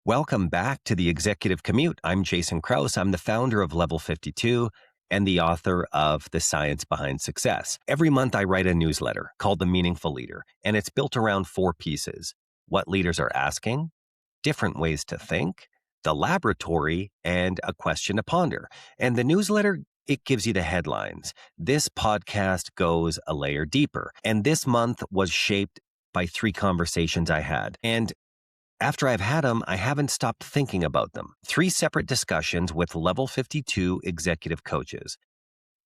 Welcome back to the Executive Commute. I'm Jayson Krause. I'm the founder of Level 52 and the author of The Science Behind Success. Every month, I write a newsletter called The Meaningful Leader, and it's built around four pieces: what leaders are asking, different ways to think, the laboratory, and a question to ponder. And the newsletter, it gives you the headlines. This podcast goes a layer deeper. And this month was shaped by three conversations I had. And after I've had them, I haven't stopped thinking about them. Three separate discussions with Level 52 executive coaches.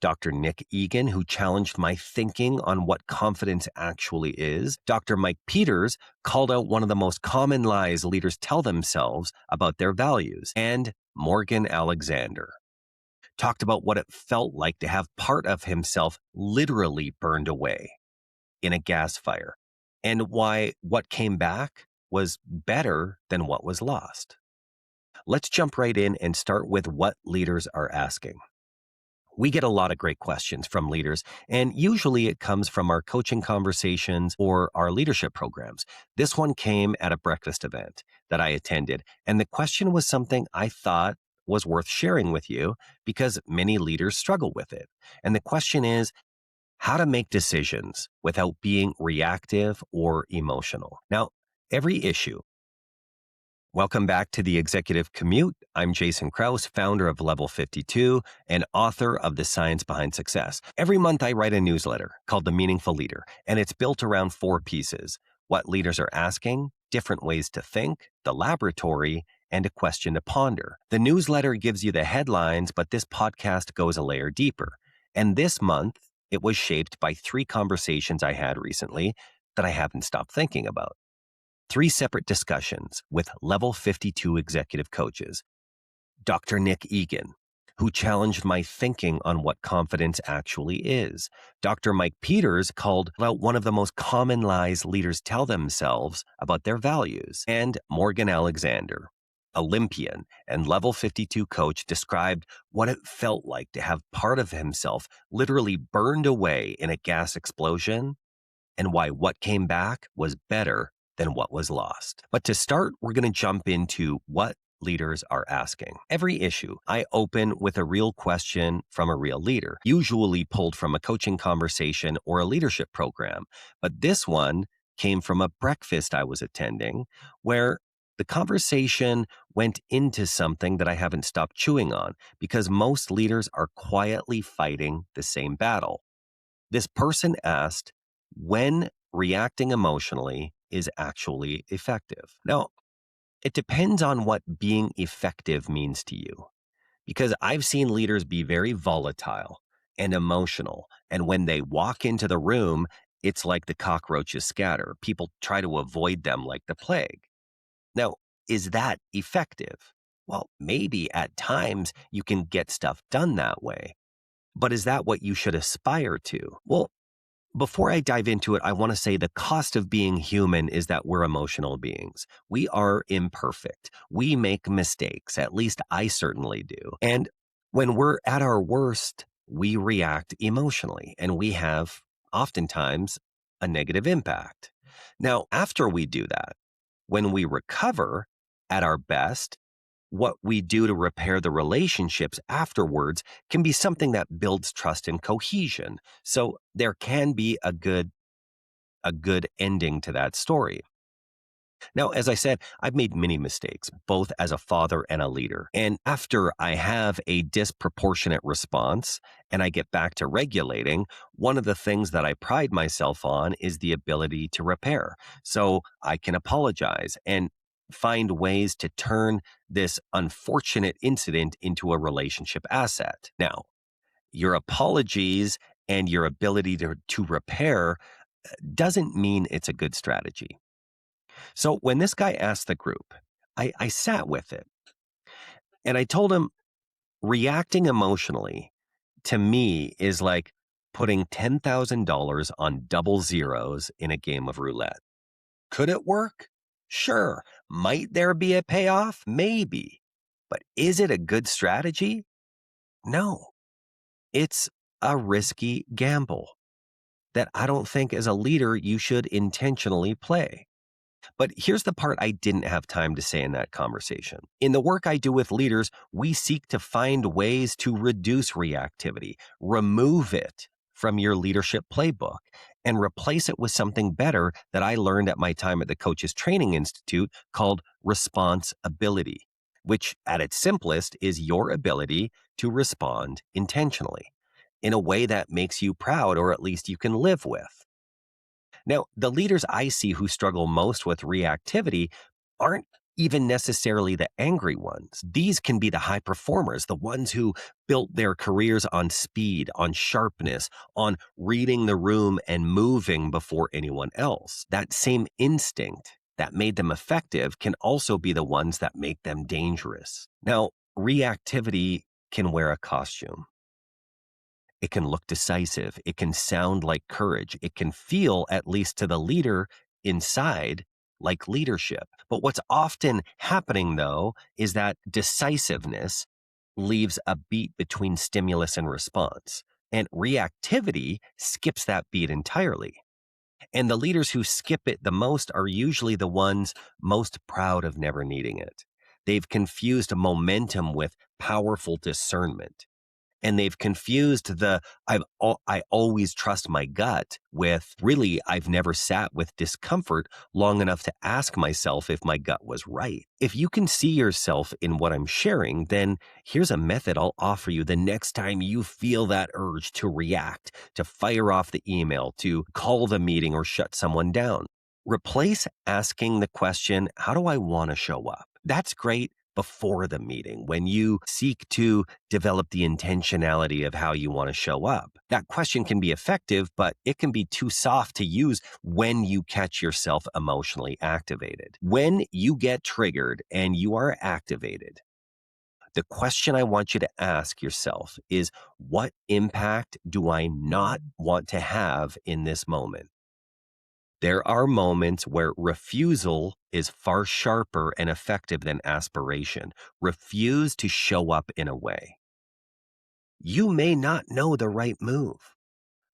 Dr. Nick Egan, who challenged my thinking on what confidence actually is. Dr. Mike Peters called out one of the most common lies leaders tell themselves about their values. And Morgan Alexander talked about what it felt like to have part of himself literally burned away in a gas fire, and why what came back was better than what was lost. Let's jump right in and start with what leaders are asking. We get a lot of great questions from leaders, and usually it comes from our coaching conversations or our leadership programs. This one came at a breakfast event that I attended, and the question was something I thought was worth sharing with you because many leaders struggle with it. And the question is, how to make decisions without being reactive or emotional. Now, every issue. Welcome back to the Executive Commute. I'm Jayson Krause, founder of Level 52 and author of The Science Behind Success. Every month, I write a newsletter called The Meaningful Leader, and it's built around four pieces: what leaders are asking, different ways to think, the laboratory, and a question to ponder. The newsletter gives you the headlines, but this podcast goes a layer deeper. And this month, it was shaped by three conversations I had recently that I haven't stopped thinking about. Three separate discussions with Level 52 executive coaches. Dr. Nick Egan, who challenged my thinking on what confidence actually is. Dr. Mike Peters called out one of the most common lies leaders tell themselves about their values. And Morgan Alexander, Olympian and Level 52 coach, described what it felt like to have part of himself literally burned away in a gas explosion, and why what came back was better than what was lost. But to start, we're going to jump into what leaders are asking. Every issue, I open with a real question from a real leader, usually pulled from a coaching conversation or a leadership program. But this one came from a breakfast I was attending where the conversation went into something that I haven't stopped chewing on because most leaders are quietly fighting the same battle. This person asked when reacting emotionally is actually effective. Now, it depends on what being effective means to you, because I've seen leaders be very volatile and emotional. And when they walk into the room, it's like the cockroaches scatter. People try to avoid them like the plague. Now, is that effective? Well, maybe at times you can get stuff done that way. But is that what you should aspire to? Well, before I dive into it, I want to say the cost of being human is that we're emotional beings. We are imperfect. We make mistakes. At least I certainly do. And when we're at our worst, we react emotionally, and we have oftentimes a negative impact. Now, after we do that, when we recover at our best, what we do to repair the relationships afterwards can be something that builds trust and cohesion. So there can be a good ending to that story. Now, as I said, I've made many mistakes, both as a father and a leader. And after I have a disproportionate response and I get back to regulating, one of the things that I pride myself on is the ability to repair. So I can apologize and find ways to turn this unfortunate incident into a relationship asset. Now, your apologies and your ability to repair doesn't mean it's a good strategy. So when this guy asked the group, I sat with it and I told him reacting emotionally to me is like putting $10,000 on double zeros in a game of roulette. Could it work? Sure. Might there be a payoff? Maybe. But is it a good strategy? No. It's a risky gamble that I don't think as a leader you should intentionally play. But here's the part I didn't have time to say in that conversation. In the work I do with leaders, we seek to find ways to reduce reactivity, remove it from your leadership playbook, and replace it with something better that I learned at my time at the Coaches Training Institute called responsibility, which at its simplest is your ability to respond intentionally in a way that makes you proud or at least you can live with. Now, the leaders I see who struggle most with reactivity aren't even necessarily the angry ones. These can be the high performers, the ones who built their careers on speed, on sharpness, on reading the room and moving before anyone else. That same instinct that made them effective can also be the ones that make them dangerous. Now, reactivity can wear a costume. It can look decisive. It can sound like courage. It can feel, at least to the leader inside, like leadership. But what's often happening, though, is that decisiveness leaves a beat between stimulus and response. And reactivity skips that beat entirely. And the leaders who skip it the most are usually the ones most proud of never needing it. They've confused momentum with powerful discernment, and they've confused the I always trust my gut with really I've never sat with discomfort long enough to ask myself if my gut was right. If you can see yourself in what I'm sharing, then here's a method I'll offer you the next time you feel that urge to react, to fire off the email, to call the meeting or shut someone down. Replace asking the question, how do I want to show up? That's great before the meeting when you seek to develop the intentionality of how you want to show up. That question can be effective, but it can be too soft to use when you catch yourself emotionally activated. When you get triggered and you are activated, the question I want you to ask yourself is, what impact do I not want to have in this moment? There are moments where refusal is far sharper and effective than aspiration. Refuse to show up in a way. You may not know the right move,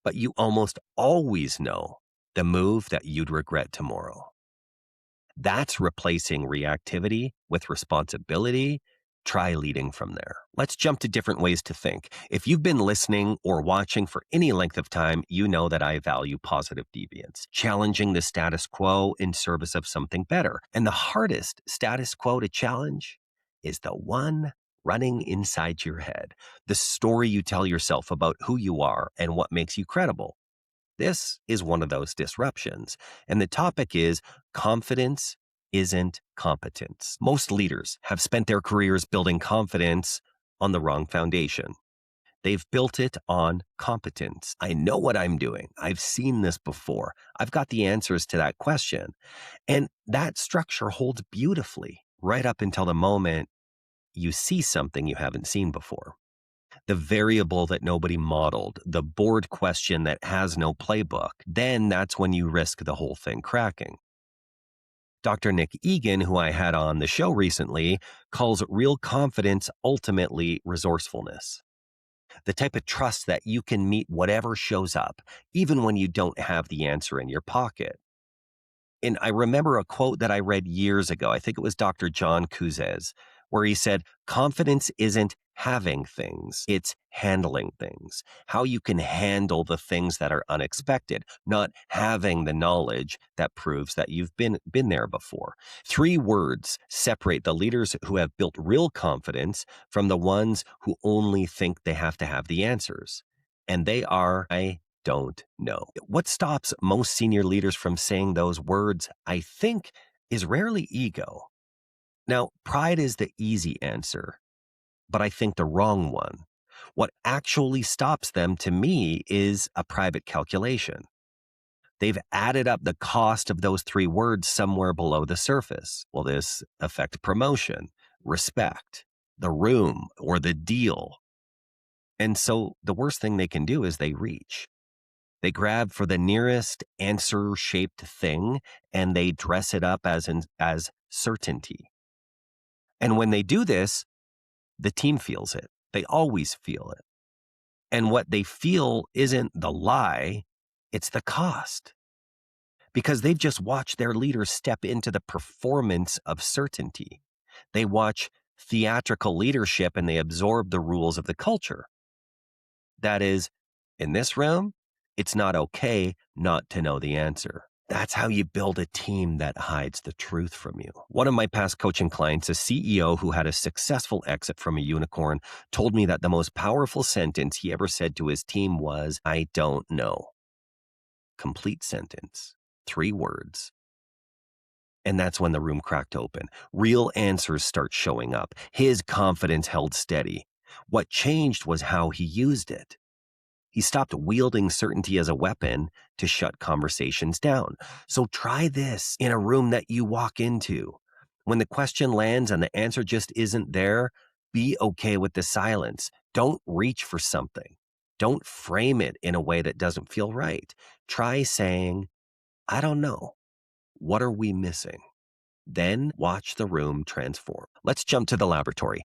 but you almost always know the move that you'd regret tomorrow. That's replacing reactivity with responsibility. Try leading from there. Let's jump to different ways to think. If you've been listening or watching for any length of time, you know that I value positive deviance, challenging the status quo in service of something better. And the hardest status quo to challenge is the one running inside your head, the story you tell yourself about who you are and what makes you credible. This is one of those disruptions. And the topic is confidence isn't competence. Most leaders have spent their careers building confidence on the wrong foundation. They've built it on competence. I know what I'm doing. I've seen this before. I've got the answers to that question. And that structure holds beautifully right up until the moment you see something you haven't seen before, the variable that nobody modeled, the board question that has no playbook. Then that's when you risk the whole thing cracking. Dr. Nick Egan, who I had on the show recently, calls real confidence ultimately resourcefulness. The type of trust that you can meet whatever shows up, even when you don't have the answer in your pocket. And I remember a quote that I read years ago. I think it was Dr. John Krause, where he said, confidence isn't having things, it's handling things. How you can handle the things that are unexpected, not having the knowledge that proves that you've been there before. Three words separate the leaders who have built real confidence from the ones who only think they have to have the answers. And they are, I don't know. What stops most senior leaders from saying those words, I think, is rarely ego. Now, pride is the easy answer, but I think the wrong one. What actually stops them, to me, is a private calculation. They've added up the cost of those three words somewhere below the surface. Will this affect promotion, respect, the room, or the deal? And so the worst thing they can do is they reach. They grab for the nearest answer-shaped thing and they dress it up as certainty. And when they do this, the team feels it. They always feel it. And what they feel isn't the lie, it's the cost. because they've just watched their leaders step into the performance of certainty. They watch theatrical leadership and they absorb the rules of the culture. That is, in this room, it's not okay not to know the answer. That's how you build a team that hides the truth from you. One of my past coaching clients, a CEO who had a successful exit from a unicorn, told me that the most powerful sentence he ever said to his team was, "I don't know." Complete sentence, 3 words. And that's when the room cracked open. Real answers start showing up. His confidence held steady. What changed was how he used it. He stopped wielding certainty as a weapon to shut conversations down. So try this in a room that you walk into. When the question lands and the answer just isn't there, be okay with the silence. Don't reach for something. Don't frame it in a way that doesn't feel right. Try saying, "I don't know. What are we missing?" Then watch the room transform. Let's jump to the laboratory.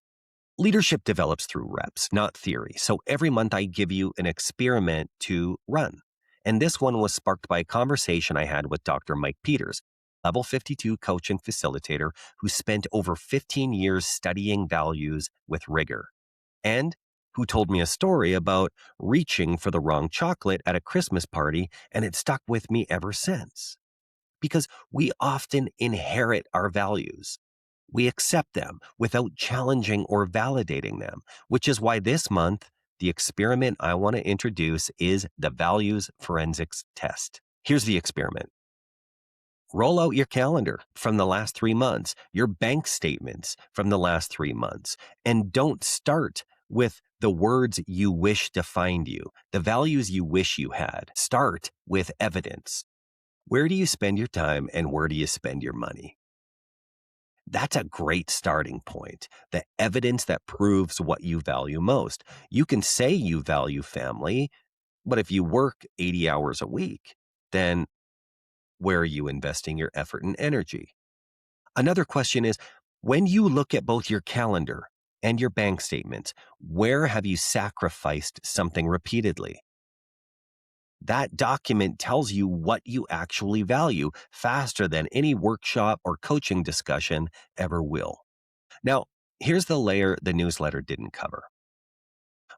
Leadership develops through reps, not theory. So every month I give you an experiment to run. And this one was sparked by a conversation I had with Dr. Mike Peters, level 52 coach and facilitator who spent over 15 years studying values with rigor, and who told me a story about reaching for the wrong chocolate at a Christmas party, and it stuck with me ever since. Because we often inherit our values. We accept them without challenging or validating them, which is why this month, the experiment I want to introduce is the Values Forensics Test. Here's the experiment. Roll out your calendar from the last 3 months, your bank statements from the last 3 months, and don't start with the words you wish defined you, the values you wish you had. Start with evidence. Where do you spend your time and where do you spend your money? That's a great starting point. The evidence that proves what you value most. You can say you value family, but if you work 80 hours a week, then where are you investing your effort and energy? Another question is, when you look at both your calendar and your bank statements, where have you sacrificed something repeatedly? That document tells you what you actually value faster than any workshop or coaching discussion ever will. Now, here's the layer the newsletter didn't cover.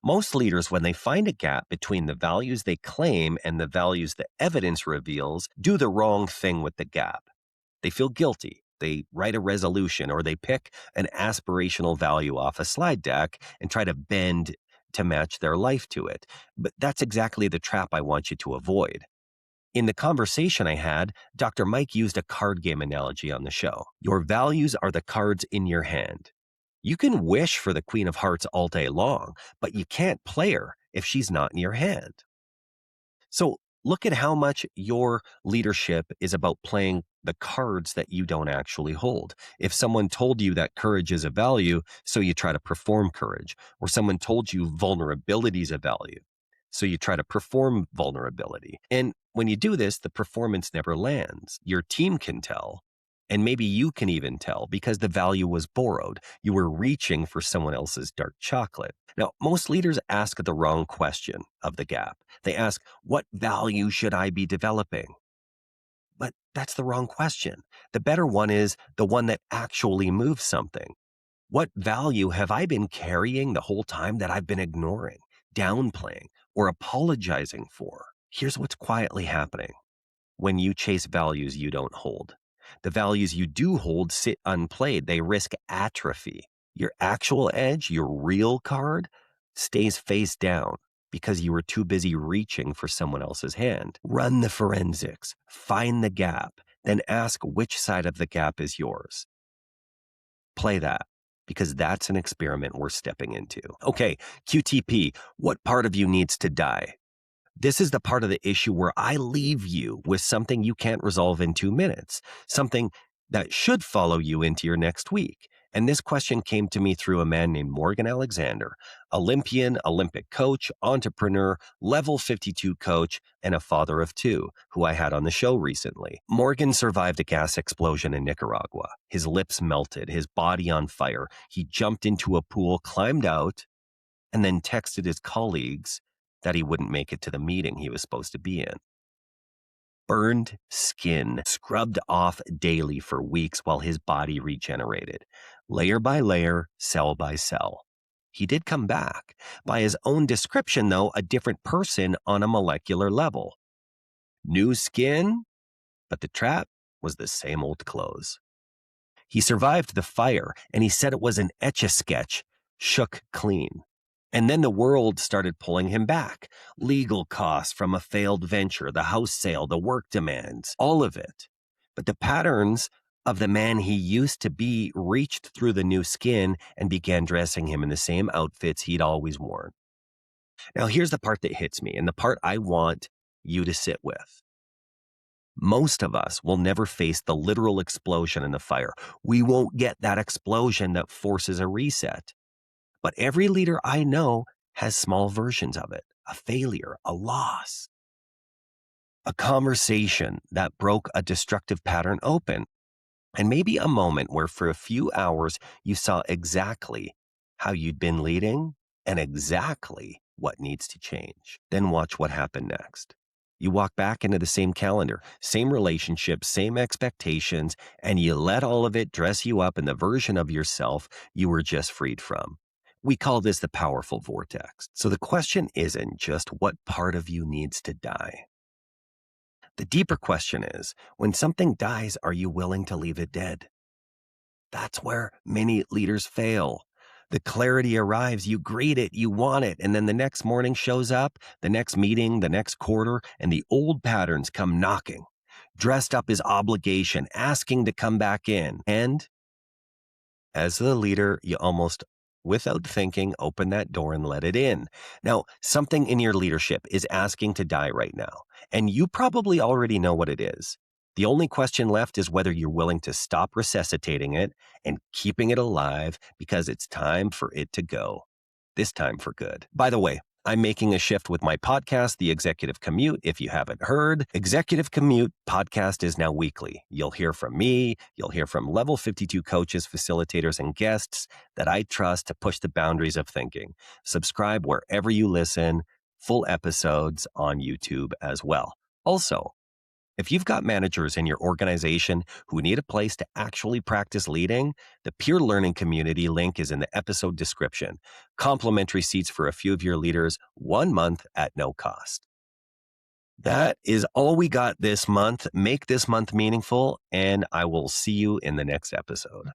Most leaders, when they find a gap between the values they claim and the values the evidence reveals, do the wrong thing with the gap. They feel guilty. They write a resolution or they pick an aspirational value off a slide deck and try to bend to match their life to it. But that's exactly the trap I want you to avoid. In the conversation I had, Dr. Mike used a card game analogy on the show. Your values are the cards in your hand. You can wish for the Queen of Hearts all day long, but you can't play her if she's not in your hand. So look at how much your leadership is about playing the cards that you don't actually hold. If someone told you that courage is a value, so you try to perform courage, or someone told you vulnerability is a value, so you try to perform vulnerability. And when you do this, the performance never lands. Your team can tell, and maybe you can even tell because the value was borrowed. You were reaching for someone else's dark chocolate. Now, most leaders ask the wrong question of the gap. They ask, what value should I be developing? But that's the wrong question. The better one is the one that actually moves something. What value have I been carrying the whole time that I've been ignoring, downplaying, or apologizing for? Here's what's quietly happening when you chase values you don't hold. The values you do hold sit unplayed. They risk atrophy. Your actual edge, your real card, stays face down because you were too busy reaching for someone else's hand. Run the forensics, find the gap, then ask which side of the gap is yours. Play that because that's an experiment we're stepping into. Okay, QTP, what part of you needs to die? This is the part of the issue where I leave you with something you can't resolve in 2 minutes, something that should follow you into your next week. And this question came to me through a man named Morgan Alexander, Olympian, Olympic coach, entrepreneur, level 52 coach, and a father of 2, who I had on the show recently. Morgan survived a gas explosion in Nicaragua. His lips melted, his body on fire. He jumped into a pool, climbed out, and then texted his colleagues that he wouldn't make it to the meeting he was supposed to be in. burned skin, scrubbed off daily for weeks while his body regenerated, layer by layer, cell by cell. He did come back. By his own description, though, a different person on a molecular level. New skin, but the trap was the same old clothes. He survived the fire, and he said it was an etch-a-sketch, shook clean. And then the world started pulling him back. Legal costs from a failed venture, the house sale, the work demands, all of it. But the patterns of the man he used to be reached through the new skin and began dressing him in the same outfits he'd always worn. Now, here's the part that hits me, and the part I want you to sit with. Most of us will never face the literal explosion in the fire. We won't get that explosion that forces a reset. But every leader I know has small versions of it, a failure, a loss, a conversation that broke a destructive pattern open, and maybe a moment where for a few hours you saw exactly how you'd been leading and exactly what needs to change. Then watch what happened next. You walk back into the same calendar, same relationships, same expectations, and you let all of it dress you up in the version of yourself you were just freed from. We call this the powerful vortex. So the question isn't just what part of you needs to die. The deeper question is, when something dies, are you willing to leave it dead? That's where many leaders fail. The clarity arrives, you greet it, you want it, and then the next morning shows up, the next meeting, the next quarter, and the old patterns come knocking, dressed up as obligation, asking to come back in. And as the leader, you almost, without thinking, open that door and let it in. Now, something in your leadership is asking to die right now, and you probably already know what it is. The only question left is whether you're willing to stop resuscitating it and keeping it alive because it's time for it to go. This time for good. By the way, I'm making a shift with my podcast, The Executive Commute. If you haven't heard, Executive Commute podcast is now weekly. You'll hear from me. You'll hear from Level 52 coaches, facilitators, and guests that I trust to push the boundaries of thinking. Subscribe wherever you listen. Full episodes on YouTube as well. Also, if you've got managers in your organization who need a place to actually practice leading, the peer learning community link is in the episode description. Complimentary seats for a few of your leaders, 1 month at no cost. That is all we got this month. Make this month meaningful, and I will see you in the next episode.